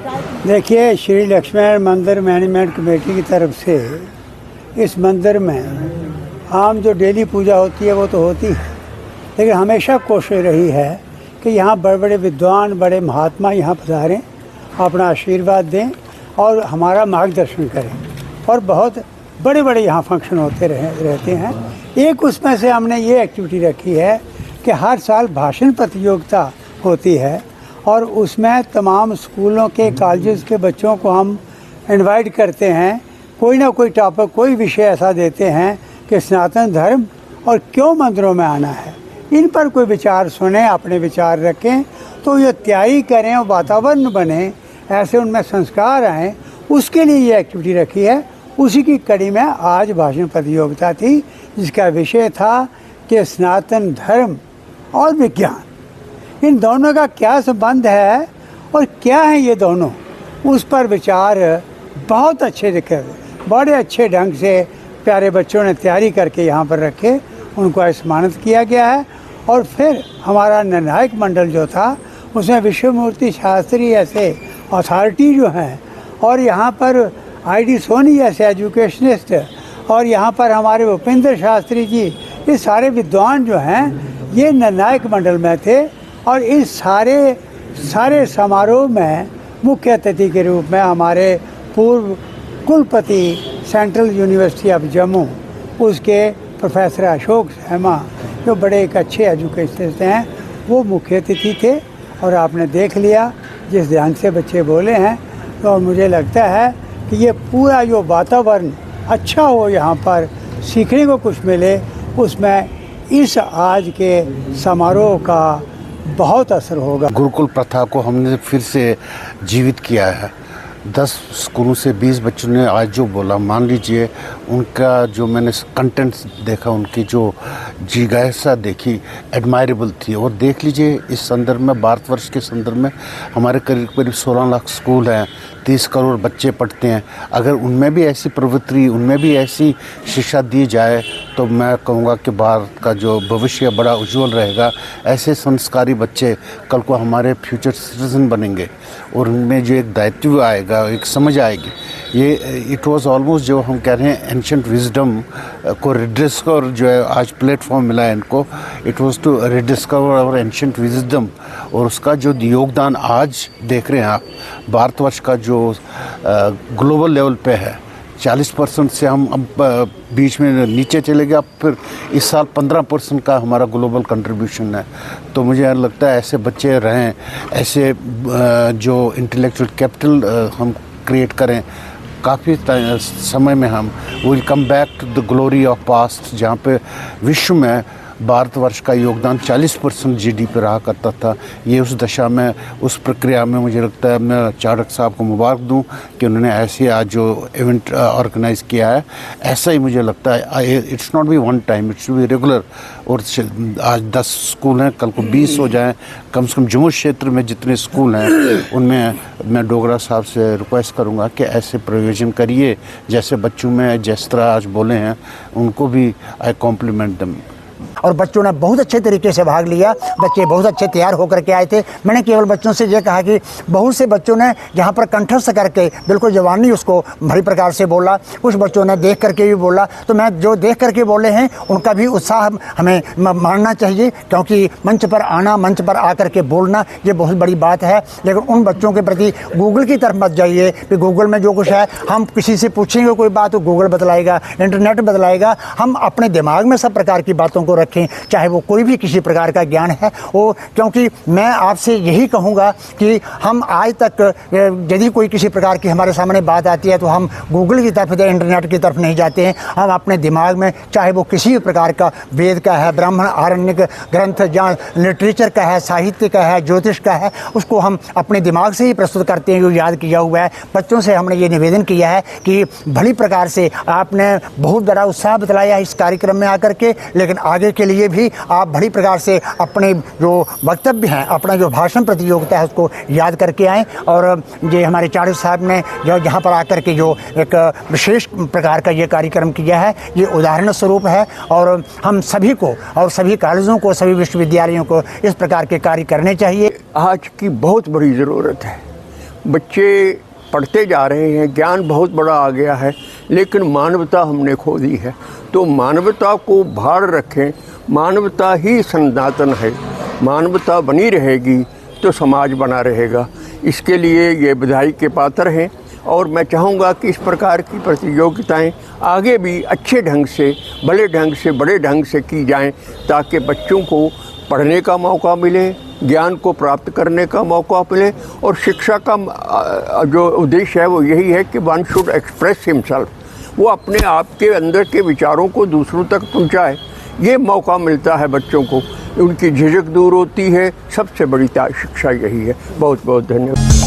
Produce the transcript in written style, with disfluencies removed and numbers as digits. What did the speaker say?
देखिए, श्री लक्ष्मण मंदिर management committee की तरफ से इस मंदिर में आम जो डेली पूजा होती है वो तो होती है, लेकिन हमेशा कोशिश रही है कि यहाँ बड़े बड़े विद्वान, बड़े महात्मा यहाँ पधारें, अपना आशीर्वाद दें और हमारा मार्गदर्शन करें। और बहुत बड़े बड़े यहाँ फंक्शन होते रहते हैं। एक उसमें से हमने ये एक्टिविटी रखी है कि हर साल भाषण प्रतियोगिता होती है और उसमें तमाम स्कूलों के, कॉलेजेस के बच्चों को हम इनवाइट करते हैं। कोई ना कोई टॉपिक, कोई विषय ऐसा देते हैं कि सनातन धर्म और क्यों मंदिरों में आना है, इन पर कोई विचार सुने, अपने विचार रखें, तो ये तैयारी करें और वातावरण बने, ऐसे उनमें संस्कार आएँ, उसके लिए ये एक्टिविटी रखी है। उसी की कड़ी में आज भाषण प्रतियोगिता थी, जिसका विषय था कि सनातन धर्म और विज्ञान, इन दोनों का क्या संबंध है और क्या है ये दोनों, उस पर विचार बहुत अच्छे दिखे, बड़े अच्छे ढंग से प्यारे बच्चों ने तैयारी करके यहाँ पर रखे, उनको सम्मानित किया गया है। और फिर हमारा निर्णायक मंडल जो था उसमें विश्वमूर्ति शास्त्री ऐसे अथॉरिटी जो हैं, और यहाँ पर ID सोनी ऐसे एजुकेशनिस्ट, और यहाँ पर हमारे भूपेंद्र शास्त्री जी, ये सारे विद्वान जो हैं ये निर्णायक मंडल में थे। और इस सारे समारोह में मुख्य अतिथि के रूप में हमारे पूर्व कुलपति सेंट्रल यूनिवर्सिटी ऑफ जम्मू, उसके प्रोफेसर अशोक शर्मा, जो बड़े एक अच्छे एजुकेशनिस्ट हैं, वो मुख्य अतिथि थे। और आपने देख लिया जिस ध्यान से बच्चे बोले हैं, तो मुझे लगता है कि ये पूरा जो वातावरण अच्छा हो, यहाँ पर सीखने को कुछ मिले, उसमें इस आज के समारोह का बहुत असर होगा। गुरुकुल प्रथा को हमने फिर से जीवित किया है। 10 स्कूलों से 20 बच्चों ने आज जो बोला, मान लीजिए उनका जो मैंने कंटेंट देखा, उनकी जो जिज्ञासा देखी, एडमायरेबल थी। और देख लीजिए इस संदर्भ में, भारतवर्ष के संदर्भ में हमारे करीब 16 लाख स्कूल हैं, 30 करोड़ बच्चे पढ़ते हैं। अगर उनमें भी ऐसी प्रवृत्ति, उनमें भी ऐसी शिक्षा दी जाए, तो मैं कहूँगा कि भारत का जो भविष्य बड़ा उज्जवल रहेगा। ऐसे संस्कारी बच्चे कल को हमारे फ्यूचर सिटीजन बनेंगे और उनमें जो एक दायित्व आएगा, एक समझ आएगी। ये इट वाज ऑलमोस्ट, जो हम कह रहे हैं, एंशिएंट विजडम को रिडिस्कवर, जो है आज प्लेटफॉर्म मिला है इनको, it was to rediscover our ancient wisdom. और उसका जो योगदान आज देख रहे हैं आप, भारतवर्ष का जो ग्लोबल लेवल पे है, 40% से हम अब बीच में नीचे चले गए। अब फिर इस साल 15% का हमारा ग्लोबल कंट्रीब्यूशन है। तो मुझे लगता है ऐसे बच्चे रहें, ऐसे जो इंटेलेक्चुअल कैपिटल हम क्रिएट करें, काफ़ी समय में हम will come back to the glory of past, जहाँ पे विश्व में भारतवर्ष का योगदान 40% GDP रहा करता था। ये उस दशा में, उस प्रक्रिया में मुझे लगता है, मैं चाणक साहब को मुबारक दूं कि उन्होंने ऐसे आज जो इवेंट ऑर्गेनाइज़ किया है। ऐसा ही मुझे लगता है, it's not be one time, it's be regular. और आज 10 स्कूल हैं, कल को 20 हो जाएं, कम से कम जम्मू क्षेत्र में जितने स्कूल हैं उनमें मैं डोगरा साहब से रिक्वेस्ट करूँगा कि ऐसे प्रयोजन करिए, जैसे बच्चों में जिस तरह आज बोले हैं, उनको भी आई कॉम्प्लीमेंट देम। और बच्चों ने बहुत अच्छे तरीके से भाग लिया, बच्चे बहुत अच्छे तैयार होकर के आए थे। मैंने केवल बच्चों से ये कहा कि बहुत से बच्चों ने यहाँ पर कंठस्थ करके बिल्कुल जवानी उसको भली प्रकार से बोला, कुछ बच्चों ने देख करके भी बोला। तो मैं जो देख करके बोले हैं उनका भी उत्साह हमें मानना चाहिए, क्योंकि मंच पर आना, मंच पर आकर के बोलना, ये बहुत बड़ी बात है। लेकिन उन बच्चों के प्रति गूगल की तरफ मत जाइए कि गूगल में जो कुछ है, हम किसी से पूछेंगे कोई बात तो गूगल बतलाएगा, इंटरनेट बतलाएगा। हम अपने दिमाग में सब प्रकार की बातों को रखें, चाहे वो कोई भी किसी प्रकार का ज्ञान है वो। क्योंकि मैं आपसे यही कहूँगा कि हम आज तक यदि कोई किसी प्रकार की हमारे सामने बात आती है तो हम गूगल की तरफ, इंटरनेट की तरफ नहीं जाते हैं। हम अपने दिमाग में, चाहे वो किसी भी प्रकार का वेद का है, ब्राह्मण आरण्यक ग्रंथ, या लिटरेचर का है, साहित्य का है, ज्योतिष का है, उसको हम अपने दिमाग से ही प्रस्तुत करते हैं, जो याद किया हुआ है। बच्चों से हमने ये निवेदन किया है कि भली प्रकार से आपने बहुत बड़ा उत्साह बतलाया इस कार्यक्रम में आकर के, लेकिन आगे के लिए भी आप बड़ी प्रकार से अपने जो वक्तव्य हैं, अपना जो भाषण प्रतियोगिता है, उसको याद करके आएँ। और ये हमारे चाणक्य साहब ने जो यहाँ पर आकर के जो एक विशेष प्रकार का ये कार्यक्रम किया है, ये उदाहरण स्वरूप है। और हम सभी को, और सभी कॉलेजों को, सभी विश्वविद्यालयों को इस प्रकार के कार्य करने चाहिए। आज की बहुत बड़ी ज़रूरत है। बच्चे पढ़ते जा रहे हैं, ज्ञान बहुत बड़ा आ गया है, लेकिन मानवता हमने खो दी है। तो मानवता को भार रखें, मानवता ही सनातन है, मानवता बनी रहेगी तो समाज बना रहेगा। इसके लिए ये बधाई के पात्र हैं और मैं चाहूँगा कि इस प्रकार की प्रतियोगिताएं आगे भी अच्छे ढंग से, भले ढंग से, बड़े ढंग से की जाएं, ताकि बच्चों को पढ़ने का मौका मिले, ज्ञान को प्राप्त करने का मौका मिले। और शिक्षा का जो उद्देश्य है वो यही है कि वन शुड एक्सप्रेस हिमसेल्फ, वो अपने आप के अंदर के विचारों को दूसरों तक पहुंचाए। ये मौका मिलता है बच्चों को, उनकी झिझक दूर होती है। सबसे बड़ी शिक्षा यही है। बहुत बहुत धन्यवाद।